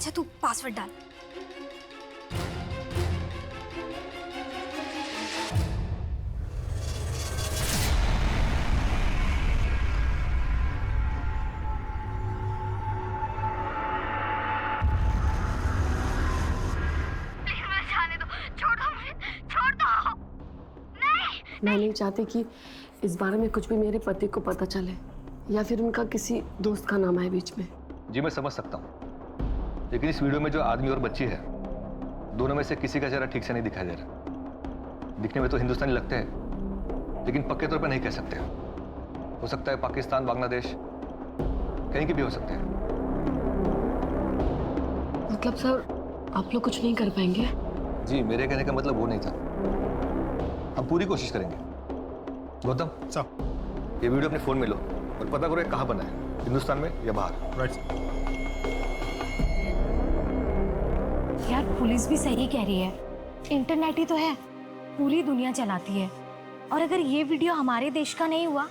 अच्छा तू पासवर्ड डाल। मैं नहीं चाहती कि इस बारे में कुछ भी मेरे पति को पता चले या फिर उनका किसी दोस्त का नाम आए बीच में। जी मैं समझ सकता हूँ, लेकिन इस वीडियो में जो आदमी और बच्ची है, दोनों में से किसी का चेहरा ठीक से नहीं दिखाई दे रहा। दिखने में तो हिंदुस्तानी लगते हैं, लेकिन पक्के तौर पर नहीं कह सकते। हो सकता है पाकिस्तान, बांग्लादेश, कहीं की भी हो सकते हैं। मतलब सर, आप लोग कुछ नहीं कर पाएंगे? जी मेरे कहने का मतलब वो नहीं था। हम पूरी कोशिश करेंगे। गौतम सर, ये वीडियो अपने फोन में लो और पता करो ये कहाँ बना है, हिंदुस्तान में या बाहर। राइट। यार पुलिस भी सही कह रही है, इंटरनेट ही तो है, पूरी दुनिया चलाती है। और अगर ये वीडियो हमारे देश का नहीं हुआ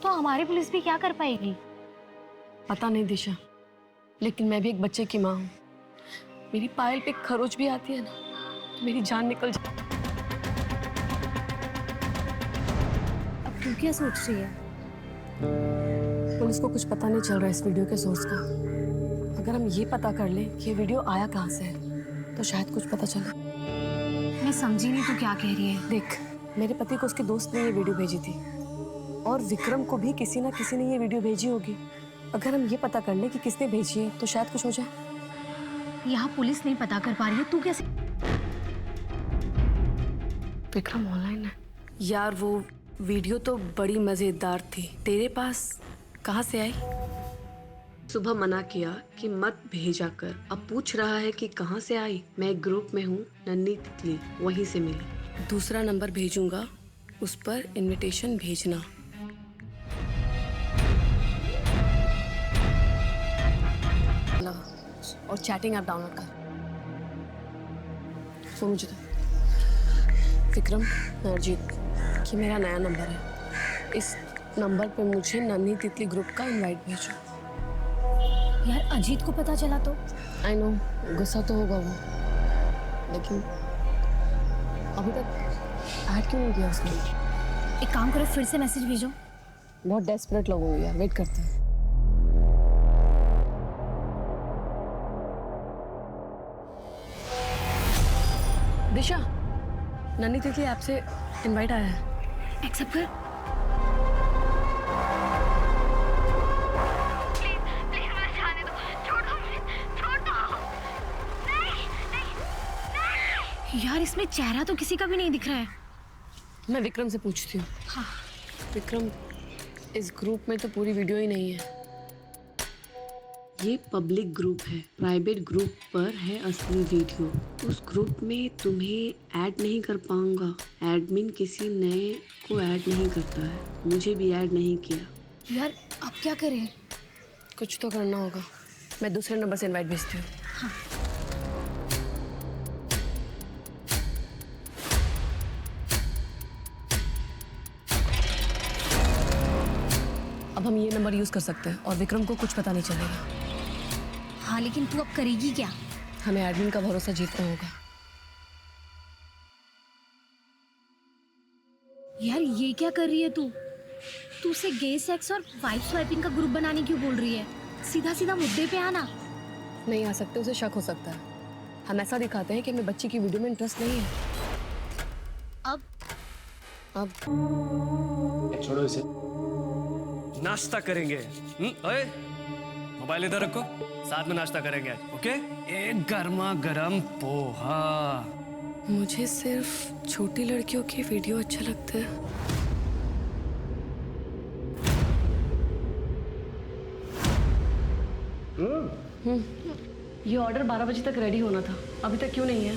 तो हमारी पुलिस भी क्या कर पाएगी? पता नहीं दिशा, लेकिन मैं भी एक बच्चे की माँ हूँ। मेरी पायल पे खरोच भी आती है ना, तो मेरी जान निकल जाती। अब तू क्या सोच रही है? पुलिस को कुछ पता नहीं चल रहा है इस वीडियो के सोर्स का। अगर हम ये पता कर लें कि ये वीडियो आया कहाँ से है, तो शायद कुछ पता चले। मैं समझी नहीं तू क्या कह रही है। देख, मेरे पति को उसके दोस्त ने ये वीडियो भेजी थी और विक्रम को भी किसी ना किसी ने ये वीडियो भेजी होगी। अगर हम ये पता कर लें कि किसने भेजी है, तो शायद कुछ हो जाए। यहाँ पुलिस नहीं पता कर पा रही है, तू कैसे? विक्रम ऑनलाइन है। यार वो वीडियो तो बड़ी मजेदार थी, तेरे पास कहाँ से आई? सुबह मना किया कि मत भेजा कर, अब पूछ रहा है कि कहाँ से आई। मैं एक ग्रुप में हूँ, नन्ही तितली, वहीं से मिली। दूसरा नंबर भेजूंगा, उस पर इनविटेशन भेजना। और चैटिंग ऐप डाउनलोड कर। तो मुझे विक्रम, अर्जित, कि मेरा नया नंबर है। इस नंबर पे मुझे नन्ही तितली ग्रुप का इनवाइट भेजो। यार अजीत को पता चला तो? आई नो, गुस्सा तो होगा वो, लेकिन अभी तक ऐड क्यों नहीं किया उसने? एक काम करो, फिर से मैसेज भेजो। बहुत डेस्परेट लोग होंगे यार, वेट करते हैं। दिशा, नन्ही तितली ऐप से इनवाइट आया है। एक्सेप्ट कर। यार इसमें चेहरा तो किसी का भी नहीं दिख रहा है। मैं विक्रम से पूछती हूँ। हाँ। विक्रम, इस ग्रुप में तो पूरी वीडियो ही नहीं है। ये पब्लिक ग्रुप है, प्राइवेट ग्रुप पर है असली वीडियो। उस ग्रुप में तुम्हें ऐड नहीं कर पाऊंगा। एडमिन किसी नए को ऐड नहीं करता है, मुझे भी ऐड नहीं किया। यार अब क्या करें? कुछ तो करना होगा। मैं दूसरे नंबर से इनवाइट भेजती हूँ। हाँ। अब हम ये नंबर यूज कर सकते हैं और विक्रम को कुछ पता नहीं चलेगा। हाँ लेकिन तू अब करेगी क्या? हमें एडमिन का भरोसा जीतना होगा। यार ये क्या कर रही है तू? तू उसे गे सेक्स और वाइफ स्वाइपिंग का ग्रुप बनाने क्यों बोल रही है? सीधा सीधा मुद्दे पे आना। नहीं आ सकते, उसे शक हो सकता है। हम ऐसा दिखाते हैं कि हमें बच्ची की वीडियो में इंटरेस्ट नहीं है। अब छोड़ो इसे। नाश्ता करेंगे। ओए मोबाइल इधर रखो, साथ में नाश्ता करेंगे आज, ओके? एक गर्मा गर्म पोहा। मुझे सिर्फ छोटी लड़कियों की वीडियो अच्छा लगता है। ये ऑर्डर 12 बजे तक रेडी होना था, अभी तक क्यों नहीं है?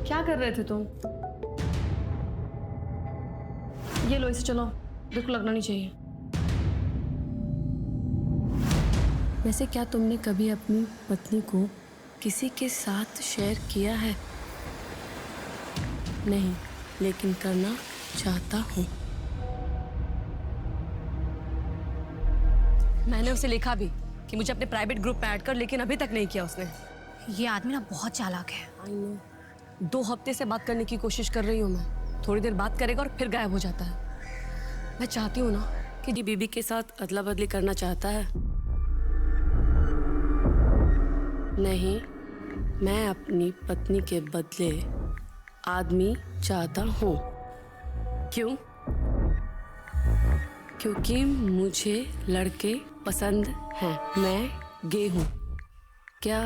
क्या कर रहे थे तुम? ये लो, इसे चलो, दुख लगना नहीं चाहिए। वैसे क्या तुमने कभी अपनी पत्नी को किसी के साथ शेयर किया है? नहीं, लेकिन करना चाहता हूँ। मैंने उसे लिखा भी कि मुझे अपने प्राइवेट ग्रुप में ऐड कर, लेकिन अभी तक नहीं किया उसने। ये आदमी ना बहुत चालाक है। आई नो, 2 हफ्ते से बात करने की कोशिश कर रही हूँ मैं। थोड़ी देर बात करेगा और फिर गायब हो जाता है। मैं चाहती हूँ ना कि ये बीबी के साथ अदला बदली करना चाहता है। नहीं, मैं अपनी पत्नी के बदले आदमी चाहता हूँ। क्यों? क्योंकि मुझे लड़के पसंद हैं। मैं गे हूँ। क्या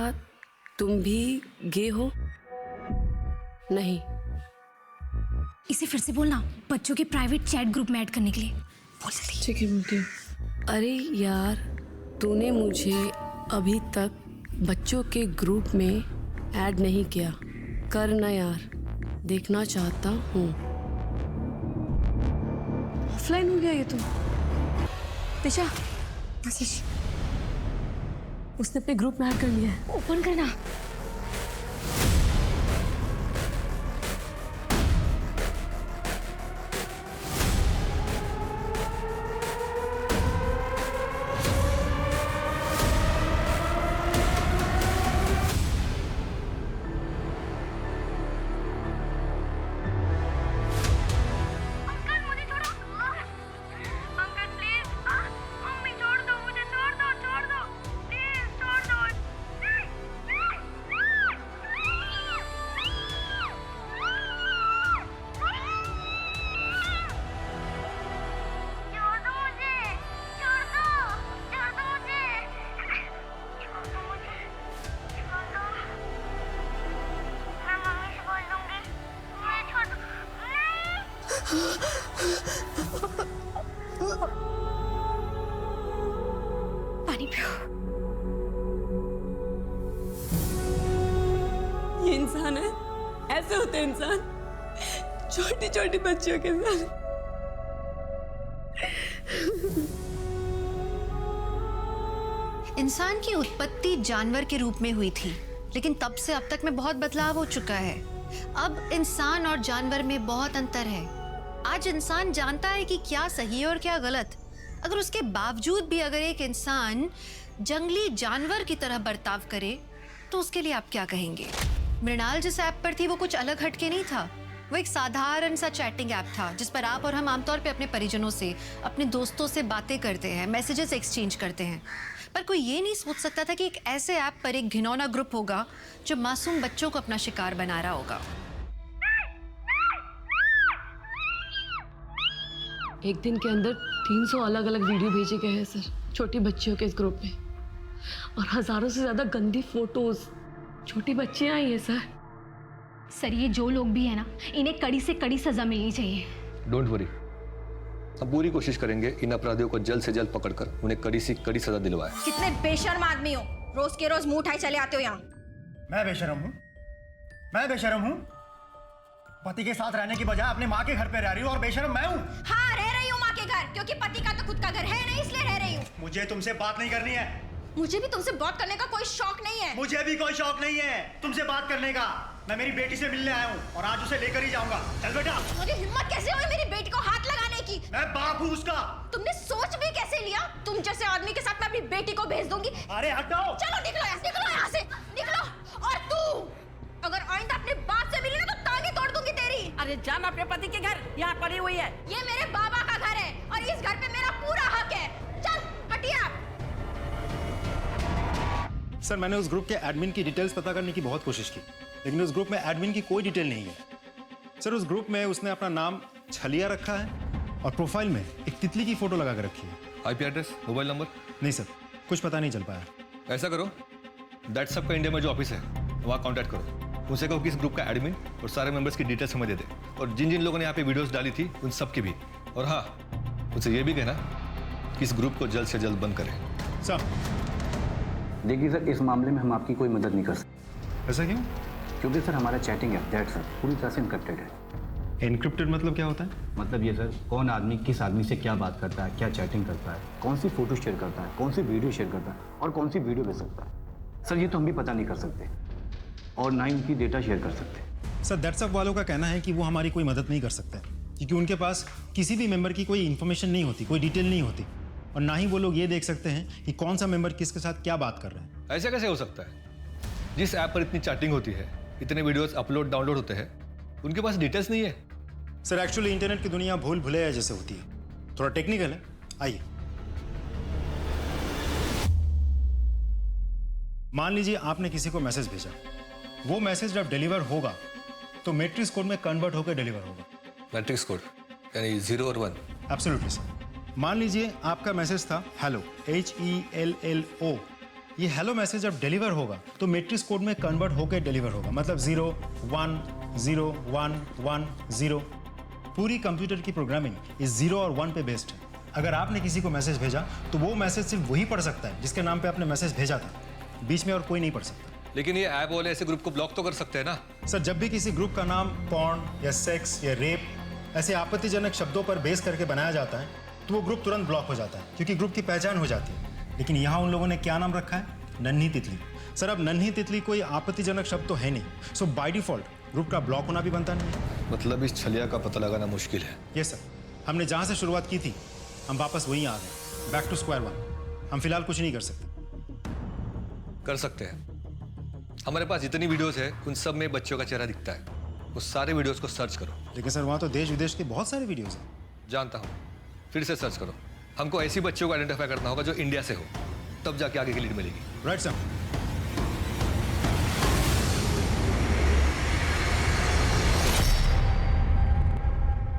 तुम भी गे हो? नहीं। इसे फिर से बोलना, बच्चों के प्राइवेट चैट ग्रुप में ऐड करने के लिए। बोल जल्दी। ठीक है, बोलती हूँ। अरे यार, तूने मुझे अभी तक बच्चों के ग्रुप में ऐड नहीं किया। करना यार, देखना चाहता हूँ। ऑफलाइन हो गया ये तो। दिशा, मैसेज। उसने अपने ग्रुप में ऐड कर लिया है। ओपन करना। पानी पियो। ये इंसान है? ऐसे होते हैं इंसान, छोटी छोटी बच्चियों के साथ। इंसान की उत्पत्ति जानवर के रूप में हुई थी, लेकिन तब से अब तक में बहुत बदलाव हो चुका है। अब इंसान और जानवर में बहुत अंतर है। आज इंसान जानता है कि क्या सही है और क्या गलत। अगर उसके बावजूद भी अगर एक इंसान जंगली जानवर की तरह बर्ताव करे तो उसके लिए आप क्या कहेंगे? मृणाल जिस ऐप पर थी वो कुछ अलग हटके नहीं था। वो एक साधारण सा चैटिंग ऐप था जिस पर आप और हम आमतौर पे अपने परिजनों से, अपने दोस्तों से बातें करते हैं, मैसेजेस एक्सचेंज करते हैं। पर कोई ये नहीं सोच सकता था कि एक ऐसे ऐप पर एक घिनौना ग्रुप होगा जो मासूम बच्चों को अपना शिकार बना रहा होगा। एक दिन के अंदर 300 अलग अलग वीडियो भेजे गए हैं सर, छोटी बच्चियों के इस ग्रुप में, और हजारों से ज्यादा गंदी फोटोज। छोटी बच्चियां आई हैं सर। सर, ये जो लोग भी है ना, इन्हें कड़ी से कड़ी सजा मिलनी चाहिए। डोंट वरी, हम पूरी कोशिश करेंगे इन अपराधियों को जल्द से जल्द पकड़कर उन्हें कड़ी से कड़ी सजा दिलवाए। कितने बेशर्म आदमी हो, रोज के रोज मुंह उठाए चले आते हो यहाँ। मैं बेशर्म हूँ? मैं बेशर्म हूँ? पति के साथ रहने की बजाय अपनी माँ के घर पे रह रही हूँ और बेशर्म मैं हूँ? हाँ, रह रही हूँ माँ के घर, क्योंकि पति का तो खुद का घर है नहीं, इसलिए रह रही हूँ। मुझे तुमसे बात नहीं करनी है। मुझे भी तुमसे बात करने का कोई शौक नहीं है। मुझे भी कोई शौक नहीं है तुमसे बात करने का। मैं मेरी बेटी से मिलने आया हूँ और आज उसे लेकर ही जाऊंगा। चल बेटा। मुझे हिम्मत कैसे हुई मेरी बेटी को हाथ लगाने की? मैं बाप हूँ उसका। तुमने सोच भी कैसे लिया? तुम जैसे आदमी के साथ मैं अपनी बेटी को भेज दूंगी। अरे हटाओ। चलो निकलो यहाँ से, निकलो। और तू अगर आइंदा अपने बाप से मिली ना तो टांगे तोड़ दूंगी तेरी। अरे जान, अपने पति के घर यहाँ पड़ी हुई है। ये मेरे बाबा का घर है और इस घर पे मेरा पूरा हक है। चल हटिए आप। सर, मैंने उस ग्रुप के एडमिन की डिटेल्स पता करने की बहुत कोशिश की, लेकिन उस ग्रुप में एडमिन की कोई डिटेल नहीं है। सर, उस ग्रुप में उसने अपना नाम छलिया रखा है और प्रोफाइल में एक तितली की फोटो लगा कर रखी है। IP address, mobile number? नहीं सर, कुछ पता नहीं चल पाया। ऐसा करो, दैट्सअप का इंडिया में जो ऑफिस है वहाँ कांटेक्ट करो। उनसे कहो कि इस ग्रुप का एडमिन और सारे मेंबर्स की डिटेल्स हमें दे दे, और जिन जिन लोगों ने यहाँ पे वीडियोस डाली थी उन सब की भी। और हाँ, उनसे ये भी कहना कि इस ग्रुप को जल्द से जल्द बंद करें। सर देखिए सर, इस मामले में हम आपकी कोई मदद नहीं कर सकते। ऐसा क्यों? क्योंकि सर हमारा चैटिंग ऐप दैट सर पूरी तरह से इनक्रिप्टेड है। इनक्रिप्टेड मतलब क्या होता है? मतलब ये सर, कौन आदमी किस आदमी से क्या बात करता है, क्या चैटिंग करता है, कौन सी फोटो शेयर करता है, कौन सी वीडियो शेयर करता है और कौन सी वीडियो भेज सकता है, सर ये तो हम भी पता नहीं कर सकते और ना ही उनकी डेटा शेयर कर सकते। सर, दैट्सअप वालों का कहना है कि वो हमारी कोई मदद नहीं कर सकते क्योंकि उनके पास किसी भी मेंबर की कोई इन्फॉर्मेशन नहीं होती, कोई डिटेल नहीं होती। और ना ही वो लोग ये देख सकते हैं कि कौन सा मेंबर किसके साथ क्या बात कर रहा है। ऐसा कैसे हो सकता है? जिस ऐप पर इतनी चैटिंग होती है, इतने वीडियोस अपलोड डाउनलोड होते हैं, उनके पास डिटेल्स नहीं है। सर एक्चुअली इंटरनेट की दुनिया भूल भुलैया जैसे होती है, थोड़ा टेक्निकल है। आइए, मान लीजिए आपने किसी को मैसेज भेजा, वो मैसेज जब डिलीवर होगा तो मैट्रिक्स कोड में कन्वर्ट होकर डिलीवर होगा। मैट्रिक्स कोड यानी 0 और 1? Absolutely sir. मान लीजिए आपका मैसेज था हेलो, HELLO। ये हेलो मैसेज जब डिलीवर होगा तो मैट्रिक्स कोड में कन्वर्ट होकर डिलीवर होगा, मतलब 0 1 0 1 1 0। पूरी कंप्यूटर की प्रोग्रामिंग इस 0 और 1 पे बेस्ड है। अगर आपने किसी को मैसेज भेजा तो वो मैसेज सिर्फ वही पढ़ सकता है जिसके नाम पे आपने मैसेज भेजा था, बीच में और कोई नहीं पढ़ सकता। लेकिन ये ऐप वाले ऐसे ग्रुप को ब्लॉक तो कर सकते हैं ना? सर जब भी किसी ग्रुप का नाम पॉर्न या सेक्स या रेप ऐसे आपत्तिजनक शब्दों पर बेस करके बनाया जाता है तो वो ग्रुप तुरंत ब्लॉक हो जाता है, क्योंकि ग्रुप की पहचान हो जाती है। लेकिन यहाँ उन लोगों ने क्या नाम रखा है? नन्ही तितली। सर अब नन्ही तितली कोई आपत्तिजनक शब्द तो है नहीं, सो बाय डिफॉल्ट ग्रुप का ब्लॉक होना भी बनता नहीं है। मतलब इस छलिया का पता लगाना मुश्किल है। ये सर, हमने जहाँ से शुरुआत की थी हम वापस वहीं आ गए, बैक टू स्क्वायर वन। हम फिलहाल कुछ नहीं कर सकते। कर सकते हैं। हमारे पास जितनी वीडियोस है उन सब में बच्चों का चेहरा दिखता है। उस सारे वीडियोस को सर्च करो। लेकिन सर वहाँ तो देश विदेश के बहुत सारे वीडियोस हैं। जानता हूँ, फिर से सर्च करो। हमको ऐसी बच्चों को आइडेंटिफाई करना होगा जो इंडिया से हो, तब जाके आगे की लीड मिलेगी। Right sir.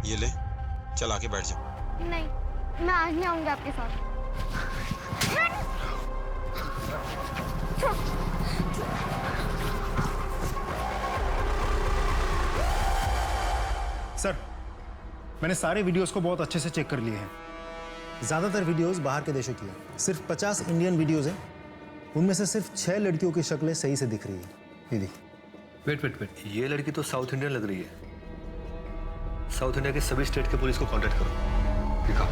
ये ले, चल आके बैठ जा। नहीं, मैं आज नहीं आऊंगा आपके साथ। सर मैंने सारे वीडियोस को बहुत अच्छे से चेक कर लिए हैं। ज़्यादातर वीडियोस बाहर के देशों की है। सिर्फ 50 इंडियन वीडियोस हैं, उनमें से सिर्फ 6 लड़कियों की शक्लें सही से दिख रही है। ये देखिए। वेट, ये लड़की तो साउथ इंडियन लग रही है। साउथ इंडिया के सभी स्टेट के पुलिस को कांटेक्ट करो। दिखाओ।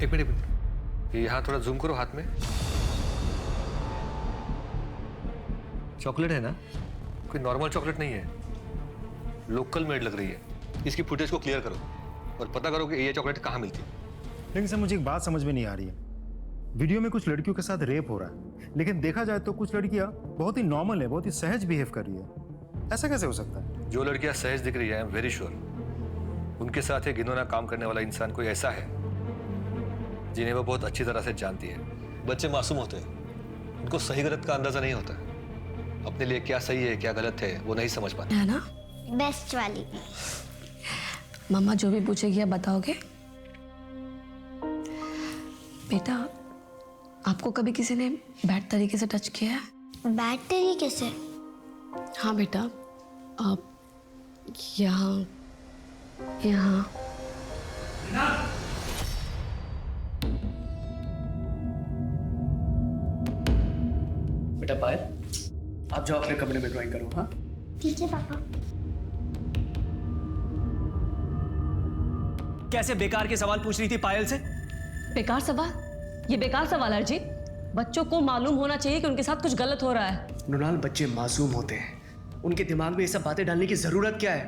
एक मिनट, ये यहाँ थोड़ा जूम करो हाथ में। चॉकलेट है ना? कोई नॉर्मल चॉकलेट नहीं है, लोकल मेड लग रही है। इसकी फुटेज को क्लियर करो और पता करो कि ये चॉकलेट कहाँ मिलती है। लेकिन सर मुझे एक बात समझ में नहीं आ रही है। वीडियो में कुछ लड़कियों के साथ रेप हो रहा है, लेकिन देखा जाए तो कुछ लड़कियां बहुत ही नॉर्मल है, बहुत ही सहज बिहेव कर रही है। ऐसा कैसे हो सकता है? जो लड़कियां सहज दिख रही है, आई एम वेरी श्योर उनके साथ एक घिनौना काम करने वाला इंसान कोई ऐसा है जिन्हें वो बहुत अच्छी तरह से जानती है। बच्चे मासूम होते हैं, उनको सही गलत का अंदाजा नहीं होता। अपने लिए क्या सही है क्या गलत है वो नहीं समझ पाते है ना? बेस्ट वाली। मम्मा जो भी पूछेगी आप बताओगे? बेटा आपको कभी किसी ने बैड तरीके से टच किया है? बैड तरीके से? हाँ बेटा, आप यहाँ यहाँ बेटा पायल, आप जाओ अपने कमरे में ड्राइंग करो। हाँ ठीक है पापा। कैसे बेकार के सवाल पूछ रही थी पायल से? बेकार सवाल? ये बेकार सवाल है जी। बच्चों को मालूम होना चाहिए कि उनके साथ कुछ गलत हो रहा है। मृणाल, बच्चे मासूम होते हैं, उनके दिमाग में ये सब बातें डालने की जरूरत क्या है?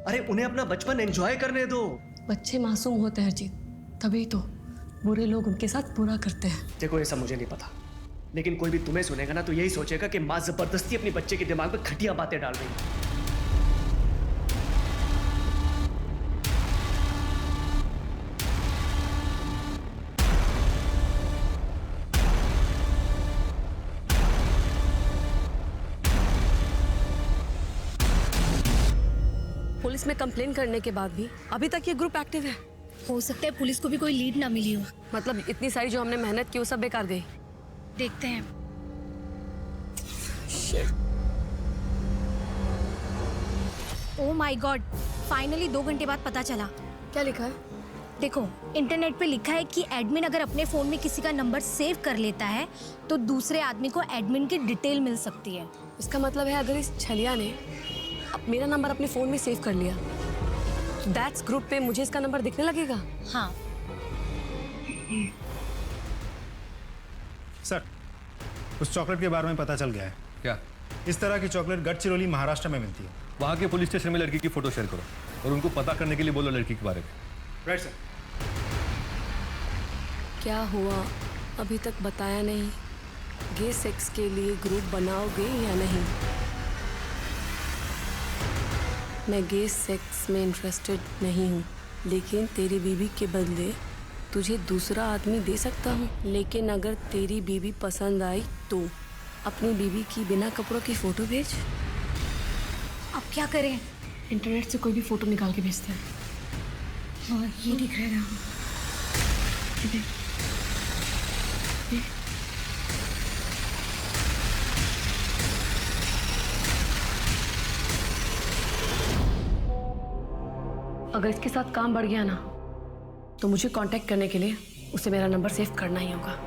अरे उन्हें अपना बचपन एंजॉय करने दो। बच्चे मासूम होते हैं जी, तभी तो बुरे लोग उनके साथ बुरा करते हैं। देखो ये सब मुझे नहीं पता, लेकिन कोई भी तुम्हें सुनेगा ना तो यही सोचेगा कि माँ जबरदस्ती अपने बच्चे के दिमाग में घटिया बातें डाल रही है। पुलिस में कंप्लेन करने के बाद भी अभी तक ये ग्रुप एक्टिव है। हो सकता है पुलिस को भी कोई लीड ना मिली हो। मतलब इतनी सारी जो हमने मेहनत की वो सब बेकार गई। देखते हैं। ओह माय गॉड, फाइनली 2 घंटे बाद पता चला। क्या लिखा है? देखो इंटरनेट पे लिखा है कि एडमिन अगर अपने फोन में किसी का नंबर सेव कर लेता है तो दूसरे आदमी को एडमिन की डिटेल मिल सकती है। इसका मतलब है अगर इस छलिया ने मेरा नंबर अपने फोन में सेव कर लिया तो दैट्स ग्रुप पे मुझे इसका नंबर दिखने लगेगा। हाँ सर, उस चॉकलेट के बारे में पता चल गया है। क्या? इस तरह की चॉकलेट गढ़चिरौली महाराष्ट्र में मिलती है। वहाँ के पुलिस स्टेशन में लड़की की फोटो शेयर करो और उनको पता करने के लिए बोलो लड़की के बारे में। Right sir. क्या हुआ अभी तक बताया नहीं। गे सेक्स के लिए ग्रुप बनाओगे या नहीं? मैं गे सेक्स में इंटरेस्टेड नहीं हूँ, लेकिन तेरी बीवी के बदले तुझे दूसरा आदमी दे सकता हूँ। लेकिन अगर तेरी बीवी पसंद आई तो अपनी बीवी की बिना कपड़ों की फ़ोटो भेज। अब क्या करें? इंटरनेट से कोई भी फ़ोटो निकाल के भेजते हैं। हाँ, ये दिख रहा है। अगर इसके साथ काम बढ़ गया ना तो मुझे कांटेक्ट करने के लिए उसे मेरा नंबर सेव करना ही होगा।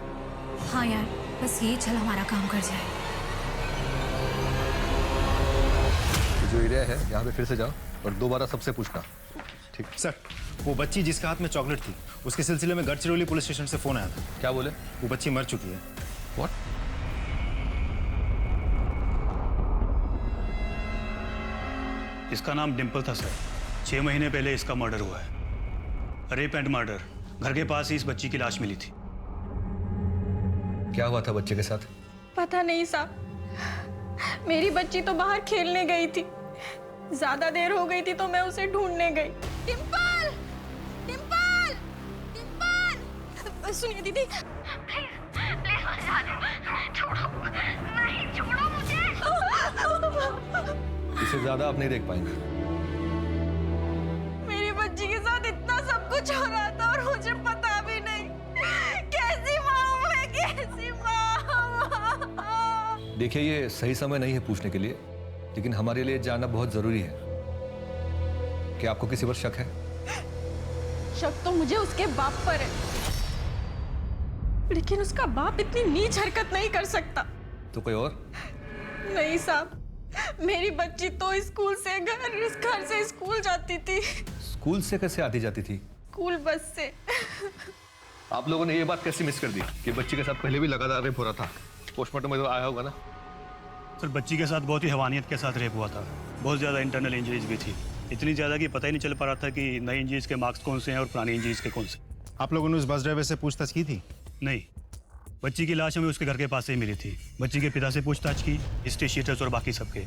हाँ यार, बस ये चल हमारा काम कर जाए। जो एरिया है यहाँ पे फिर से जाओ और दोबारा सबसे पूछना। ठीक सर, वो बच्ची जिसके हाथ में चॉकलेट थी उसके सिलसिले में गढ़चिरौली पुलिस स्टेशन से फोन आया था। क्या बोले? वो बच्ची मर चुकी है। व्हाट? इसका नाम डिम्पल था सर। 6 महीने पहले इसका मर्डर हुआ है। Rape and murder. घर के पास ही इस बच्ची की लाश मिली थी। क्या हुआ था बच्चे के साथ? पता नहीं साहब, मेरी बच्ची तो बाहर खेलने गई थी। ज्यादा देर हो गई थी तो मैं उसे ढूंढने गई। डिम्पल, डिम्पल, डिम्पल, सुनिए दीदी, प्लीज प्लीज मत जाने, छोड़ो, नहीं छोड़ो मुझे। इसे ज्यादा आप नहीं देख पाएंगे। मेरी बच्ची के साथ इतना सब कुछ हो रहा था और मुझे पता भी नहीं। कैसी माँ हूँ मैं, कैसी माँ। देखिए, ये सही समय नहीं है पूछने के लिए, लेकिन हमारे लिए जानना बहुत जरूरी है। क्या आपको किसी पर शक है? शक तो मुझे उसके बाप पर है, लेकिन उसका बाप इतनी नीच हरकत नहीं कर सकता। तो कोई और? नहीं साहब, मेरी बच्ची तो स्कूल से घर से स्कूल जाती थी। स्कूल से कैसे आती जाती थी? स्कूल बस से। आप लोगों ने ये बात कैसे मिस कर दी कि बच्ची के साथ पहले भी लगातार रेप हो रहा था? पोस्टमार्टम में तो आया होगा ना? सर, बच्ची के साथ बहुत ही हैवानियत के साथ रेप हुआ था। बहुत ज़्यादा इंटरनल इंजरीज भी थी। इतनी ज़्यादा कि पता ही नहीं चल पा रहा था कि नई इंजरीज के मार्क्स कौन से हैं और पुरानी इंजरीज के कौन से। आप लोगों ने उस बस ड्राइवर से पूछताछ की थी? नहीं, बच्ची की लाश हमें उसके घर के पास से ही मिली थी। बच्ची के पिता से पूछताछ की, हिस्ट्री शीटर्स और बाकी सबके।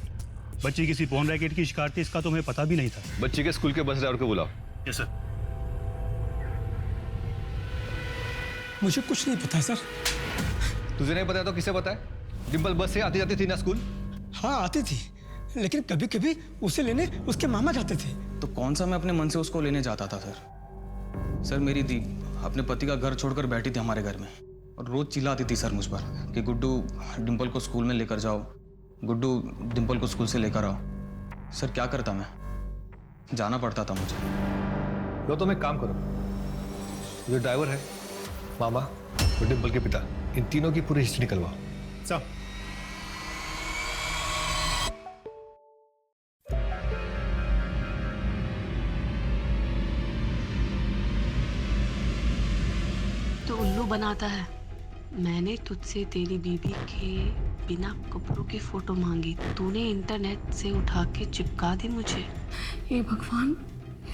बच्ची किसी पोर्न रैकेट की शिकार थी, इसका तो हमें पता भी नहीं था। बच्ची के स्कूल के बस ड्राइवर को बुलाओ। Yes sir. मुझे कुछ नहीं पता सर। तुझे नहीं पता तो किसे पता है? डिम्पल बस से आती जाती थी ना स्कूल? हाँ आती थी, लेकिन कभी कभी उसे लेने उसके मामा जाते थे। तो कौन सा मैं अपने मन से उसको लेने जाता था सर? सर, मेरी दी अपने पति का घर छोड़कर बैठी थी हमारे घर में और रोज चिल्लाती थी सर मुझ पर कि गुड्डू डिम्पल को स्कूल में लेकर जाओ, गुड्डू डिम्पल को स्कूल से लेकर आओ। सर क्या करता मैं, जाना पड़ता था मुझे। लो, तुम एक काम करो, जो ड्राइवर है, मामा और डिम्पल के पिता, इन तीनों की पूरी हिस्ट्री निकलवाओ। सब तो उल्लू बनाता है। मैंने तुझसे तेरी बीवी के बिना कपड़ों की फोटो मांगी, तूने इंटरनेट से उठा के चिपका दी मुझे। हे भगवान,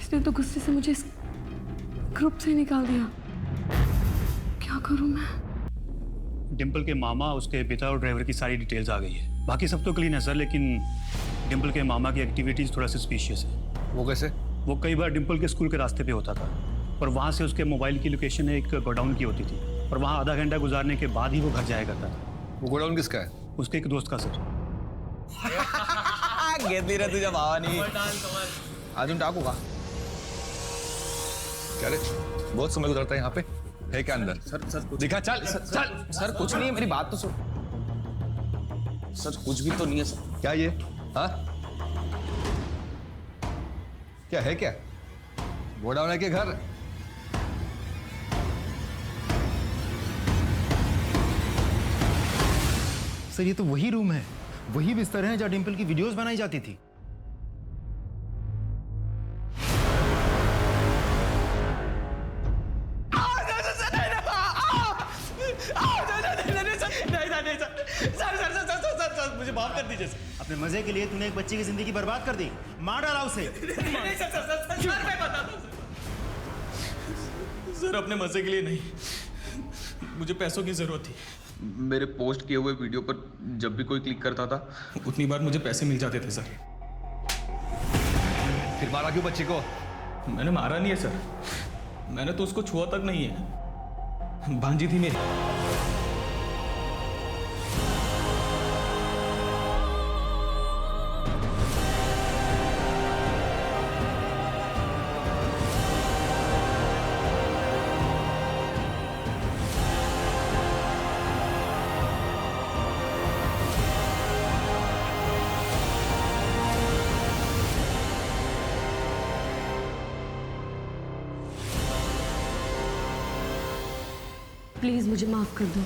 इसने तो गुस्से से मुझे इस ग्रुप से निकाल दिया। क्या करूं मैं? डिम्पल के मामा, उसके पिता और ड्राइवर की सारी डिटेल्स आ गई है। बाकी सब तो क्लीन है सर, लेकिन डिम्पल के मामा की एक्टिविटीज थोड़ा सस्पिशियस है। वो कैसे? वो कई बार डिम्पल के स्कूल के रास्ते पे होता था और वहाँ से उसके मोबाइल की लोकेशन एक गोडाउन की होती थी और वहाँ आधा घंटा गुजारने के बाद ही वो घर जाया करता था। वो गोडाउन किसका है? उसके एक दोस्त का सर। घेतली रे तुझ्या भावानी। अजून टाकू का? क्या रे, बहुत समय गुजरता है यहाँ पे। है क्या अंदर? सर दिखा, चल चल। सर कुछ नहीं है, मेरी बात तो सुन। सर कुछ भी तो नहीं है सर। क्या ये? हाँ, क्या है? क्या गोडाउन है के घर? सर, ये तो वही रूम है, वही बिस्तर है जहाँ डिम्पल की वीडियोस बनाई जाती थी। मुझे माफ कर दीजिए सर। अपने मजे के लिए तूने एक बच्चे की जिंदगी बर्बाद कर दी, मार डाला उसे। नहीं सर, मैं बताता हूँ सर। अपने मजे के लिए नहीं, मुझे पैसों की ज़रूरत थी। मेरे पोस्ट किए हुए वीडियो पर जब भी कोई क्लिक करता था उतनी बार मुझे पैसे मिल जाते थे सर। फिर मारा क्यों बच्ची को? मैंने मारा नहीं है सर, मैंने तो उसको छुआ तक नहीं है, भांजी थी मेरी। प्लीज़ मुझे माफ़ कर दो,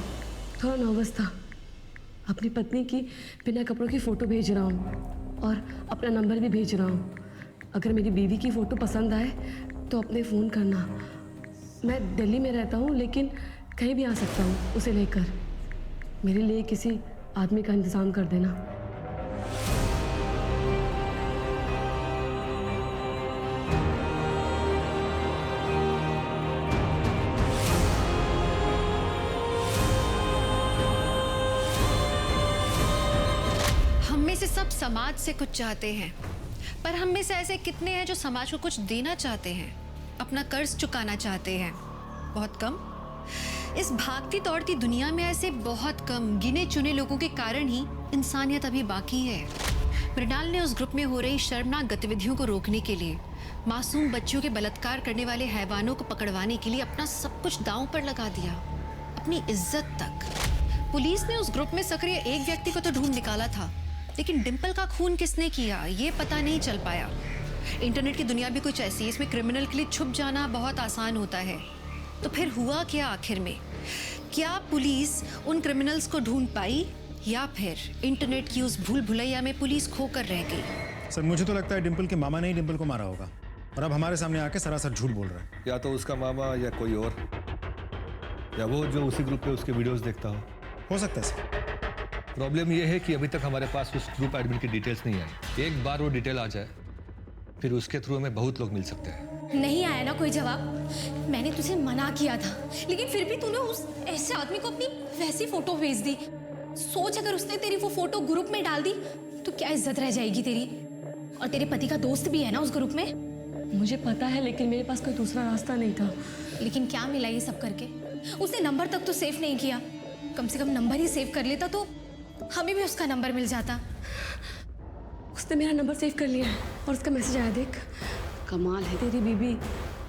थोड़ा नर्वस था। अपनी पत्नी की बिना कपड़ों की फ़ोटो भेज रहा हूँ और अपना नंबर भी भेज रहा हूँ। अगर मेरी बीवी की फ़ोटो पसंद आए तो अपने फ़ोन करना। मैं दिल्ली में रहता हूँ लेकिन कहीं भी आ सकता हूँ उसे लेकर। मेरे लिए किसी आदमी का इंतज़ाम कर देना। सब समाज से कुछ चाहते हैं, पर हम में से ऐसे कितने हैं जो समाज को कुछ देना चाहते हैं, अपना कर्ज चुकाना चाहते हैं? बहुत कम। इस भागती दौड़ती दुनिया में ऐसे बहुत कम गिने चुने लोगों के कारण ही इंसानियत अभी बाकी है। मृणाल ने उस ग्रुप में हो रही शर्मनाक गतिविधियों को रोकने के लिए, मासूम बच्चियों के बलात्कार करने वाले हैवानों को पकड़वाने के लिए अपना सब कुछ दांव पर लगा दिया, अपनी इज्जत तक। पुलिस ने उस ग्रुप में सक्रिय एक व्यक्ति को तो ढूंढ निकाला था, लेकिन डिंपल का खून किसने किया ये पता नहीं चल पाया। इंटरनेट की दुनिया भी कुछ ऐसी है, इसमें क्रिमिनल के लिए छुप जाना बहुत आसान होता है। तो फिर हुआ क्या आखिर में? क्या पुलिस उन क्रिमिनल्स को ढूंढ पाई या फिर इंटरनेट की उस भूल भुलैया में पुलिस खोकर रह गई? सर मुझे तो लगता है डिंपल के मामा ने ही डिंपल को मारा होगा और अब हमारे सामने आके सरासर झूठ बोल रहा है। या तो उसका मामा या कोई और, या वो जो उसी ग्रुप पे उसके वीडियोस देखता हो सकता है सर। प्रॉब्लम ये है कि अभी तक हमारे पास उस ग्रुप एडमिन की डिटेल्स नहीं आई। एक बार वो डिटेल आ जाए फिर उसके थ्रू हमें बहुत लोग मिल सकते हैं। नहीं आया ना कोई जवाब? मैंने तुझे मना किया था, लेकिन फिर भी तूने उस ऐसे आदमी को अपनी वैसी फोटो भेज दी। सोच, अगर उसने तेरी वो फोटो ग्रुप में डाल दी तो क्या इज्जत रह जाएगी तेरी? और तेरे पति का दोस्त भी है ना उस ग्रुप में। मुझे पता है, लेकिन मेरे पास कोई दूसरा रास्ता नहीं था। लेकिन क्या मिला ये सब करके? उसने नंबर तक तो सेव नहीं किया। कम से कम नंबर ही सेव कर लेता तो हमें भी उसका नंबर मिल जाता। उसने मेरा नंबर सेव कर लिया है और उसका मैसेज आया, देख। कमाल है तेरी बीबी।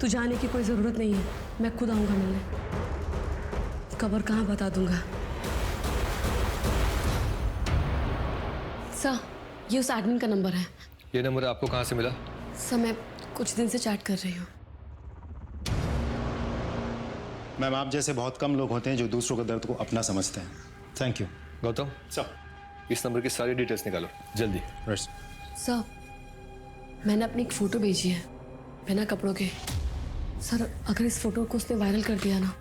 तू जाने की कोई ज़रूरत नहीं है, मैं खुद आऊँगा मिलने। कबर कहाँ बता दूंगा। सर, ये उस एडमिन का नंबर है। ये नंबर आपको कहाँ से मिला? सर, मैं कुछ दिन से चैट कर रही हूँ। मैम, आप जैसे बहुत कम लोग होते हैं जो दूसरों के दर्द को अपना समझते हैं। Thank you. गौतम सर, इस नंबर की सारी डिटेल्स निकालो जल्दी। सर, मैंने अपनी एक फ़ोटो भेजी है बिना कपड़ों के। सर, अगर इस फोटो को उसने वायरल कर दिया ना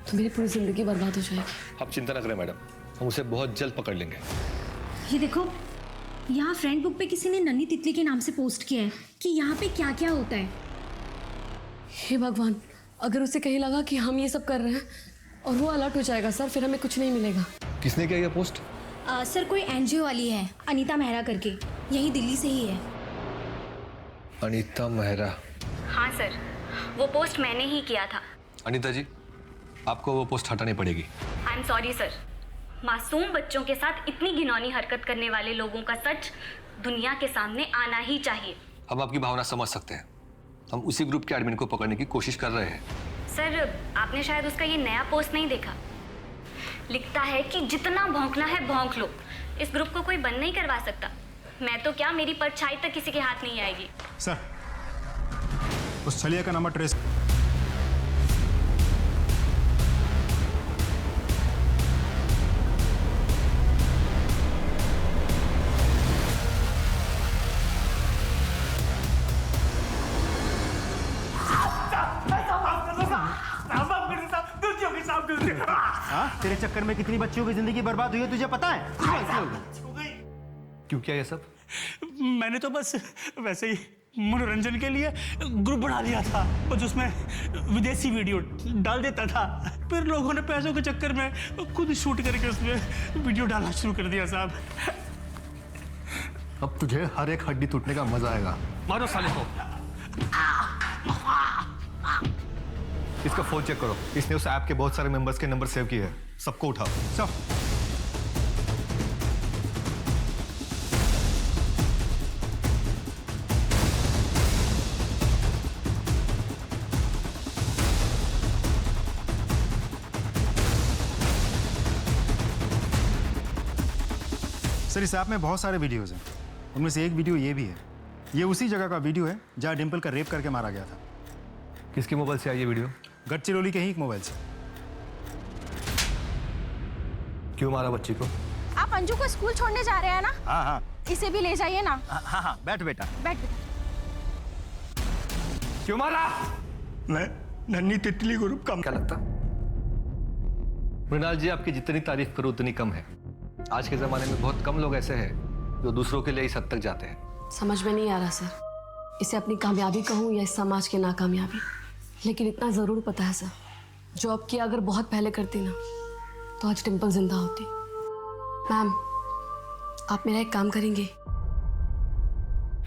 तो मेरी पूरी ज़िंदगी बर्बाद हो जाएगी। आप चिंता न करें मैडम, हम उसे बहुत जल्द पकड़ लेंगे। ये देखो, यहाँ फ्रेंड बुक पे किसी ने नन्ही तितली के नाम से पोस्ट किया है कि यहाँ पे क्या क्या होता है। हे भगवान, अगर उसे कहीं लगा कि हम ये सब कर रहे हैं और वो अलर्ट हो जाएगा सर, फिर हमें कुछ नहीं मिलेगा। किसने किया ये पोस्ट? सर, कोई एनजीओ वाली है, अनीता मेहरा करके, यही दिल्ली से ही है। अनीता मेहरा? हाँ सर, वो पोस्ट मैंने ही किया था। अनीता जी, आपको वो पोस्ट हटानी पड़ेगी। आई एम सॉरी सर। मासूम बच्चों के साथ इतनी घिनौनी हरकत करने वाले लोगों का सच दुनिया के सामने आना ही चाहिए। हम आपकी भावना समझ सकते हैं, हम उसी ग्रुप के एडमिन को पकड़ने की कोशिश कर रहे हैं। सर, आपने शायद उसका ये नया पोस्ट नहीं देखा। लिखता है कि जितना भौंकना है भौंक लो, इस ग्रुप को कोई बंद नहीं करवा सकता। मैं तो क्या, मेरी परछाई तक किसी के हाथ नहीं आएगी। सर, उस छलिया का नंबर ट्रेस। हाँ, तेरे चक्कर में कितनी बच्चियों की जिंदगी बर्बाद हुई है तुझे पता है? क्यों किया ये सब? मैंने तो बस वैसे ही मनोरंजन के लिए ग्रुप बना लिया था, बस उसमें विदेशी वीडियो डाल देता था। फिर लोगों ने पैसों के चक्कर में खुद शूट करके उसमें वीडियो डालना शुरू कर दिया साहब। अब तुझे हर एक हड्डी टूटने का मजा आएगा। मारो साले को। इसका फोन चेक करो, इसने उस ऐप के बहुत सारे मेंबर्स के नंबर सेव किए हैं, सबको उठाओ। सब सर इस ऐप में बहुत सारे वीडियोज़ हैं, उनमें से एक वीडियो ये भी है। ये उसी जगह का वीडियो है जहाँ डिम्पल का रेप करके मारा गया था। किसके मोबाइल से आई ये वीडियो? गढ़चिरौली के ही एक मोबाइल से। क्यों मारा बच्ची को? आप अंजू को स्कूल छोड़ने जा रहे हैं ना? हाँ हाँ इसे भी ले जाइए ना। हाँ हाँ बैठ बेटा। बैठ। क्यों मारा? मैं नन्ही तितली ग्रुप का। क्या लगता? मृणाल जी, आपकी जितनी तारीफ करो उतनी कम है। आज के जमाने में बहुत कम लोग ऐसे हैं जो दूसरों के लिए इस हद तक जाते हैं। समझ में नहीं आ रहा सर, इसे अपनी कामयाबी कहूँ या इस समाज की नाकामयाबी, लेकिन इतना ज़रूर पता है सर, जॉब किया अगर बहुत पहले करती ना तो आज डिम्पल जिंदा होती। मैम, आप मेरा एक काम करेंगे?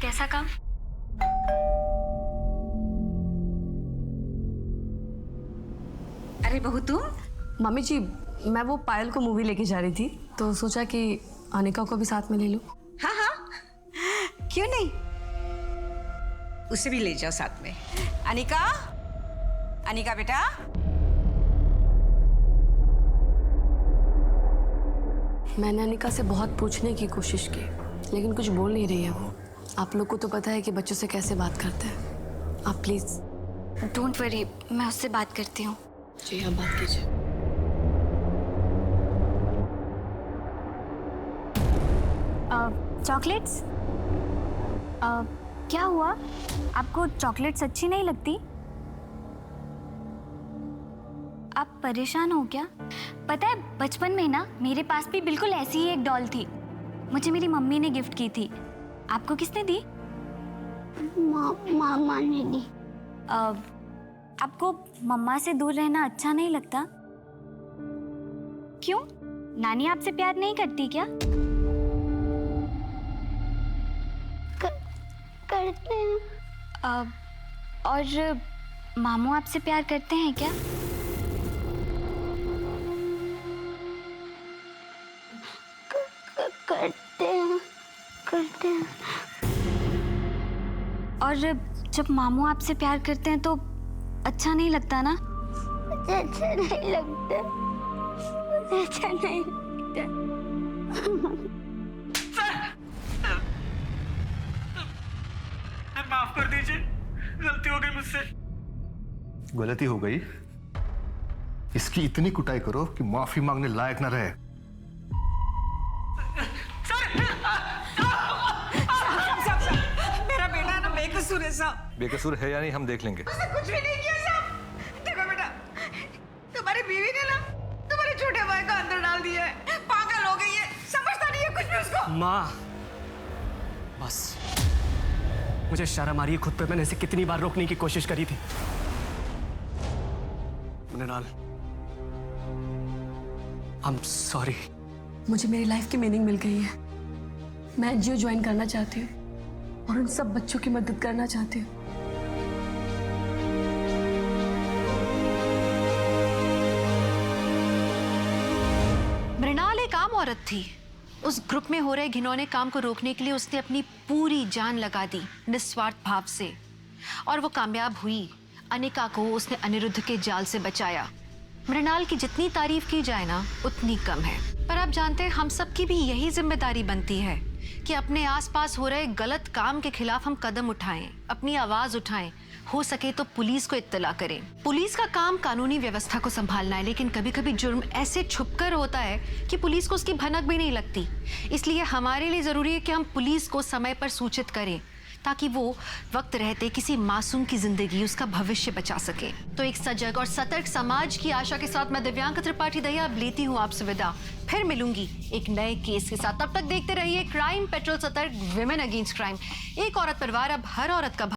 कैसा काम? अरे बहू तुम? मम्मी जी, मैं वो पायल को मूवी लेके जा रही थी तो सोचा कि अनिका को भी साथ में ले लूं। हाँ हाँ, क्यों नहीं, उसे भी ले जाओ साथ में। अनिका, अनिका बेटा। मैंने अनिका से बहुत पूछने की कोशिश की लेकिन कुछ बोल नहीं रही है वो। आप लोग को तो पता है कि बच्चों से कैसे बात करते हैं। आप प्लीज। डोंट वरी, मैं उससे बात करती हूँ। जी आप बात कीजिए। चॉकलेट्स? क्या हुआ? आपको चॉकलेट्स अच्छी नहीं लगती? आप परेशान हो क्या? पता है बचपन में ना मेरे पास भी बिल्कुल ऐसी ही एक डॉल थी, मुझे मेरी मम्मी ने गिफ्ट की थी। आपको किसने दी? मामा ने दी। आपको मम्मा से दूर रहना अच्छा नहीं लगता? क्यों? नानी आपसे प्यार नहीं करती क्या? करते हैं। और मामू आपसे प्यार करते हैं क्या? करते हैं। और जब मामू आपसे प्यार करते हैं तो अच्छा नहीं लगता ना? मुझे अच्छा नहीं लगता। मुझे अच्छा नहीं लगता। माफ कर दीजिए, गलती हो गई मुझसे। गलती हो गई? इसकी इतनी कुटाई करो कि माफी मांगने लायक न रहे। मेरा बेटा ना बेकसूर है साहब। बेकसूर है या नहीं हम देख लेंगे। उसने कुछ भी नहीं किया साहब। देखो बेटा, तुम्हारी बीवी ने ना तुम्हारे छोटे भाई को अंदर डाल दिया है, पागल हो गई है, समझता नहीं है कुछ भी उसको। माँ बस, मुझे शर्म आ रही है खुद पे। मैंने इसे कितनी बार रोकने की कोशिश करी थी। Mrinal, I am sorry. मुझे मेरी लाइफ की मीनिंग मिल गई है। मैं एनजीओ ज्वाइन करना चाहती हूँ और उन सब बच्चों की मदद करना चाहती हूँ। मृणाल एक आम औरत थी। उस ग्रुप में हो रहे घिनौने काम को रोकने के लिए उसने अपनी पूरी जान लगा दी निस्वार्थ भाव से, और वो कामयाब हुई। अनिका को उसने अनिरुद्ध के जाल से बचाया। मृणाल की जितनी तारीफ की जाए ना उतनी कम है। पर आप जानते हैं हम सबकी भी यही जिम्मेदारी बनती है कि अपने आसपास हो रहे गलत काम के खिलाफ हम कदम उठाएं, अपनी आवाज उठाएं, हो सके तो पुलिस को इत्तला करें। पुलिस का काम कानूनी व्यवस्था को संभालना है, लेकिन कभी कभी जुर्म ऐसे छुपकर होता है कि पुलिस को उसकी भनक भी नहीं लगती। इसलिए हमारे लिए जरूरी है कि हम पुलिस को समय पर सूचित करें, ताकि वो वक्त रहते किसी मासूम की जिंदगी, उसका भविष्य बचा सके। तो एक सजग और सतर्क समाज की आशा के साथ मैं दिव्यांका त्रिपाठी दहिया अब लेती हूँ आपसे विदा। फिर मिलूंगी एक नए केस के साथ। तब तक देखते रहिए क्राइम पेट्रोल, सतर्क, विमेन अगेंस्ट क्राइम। एक औरत परिवार, अब हर औरत का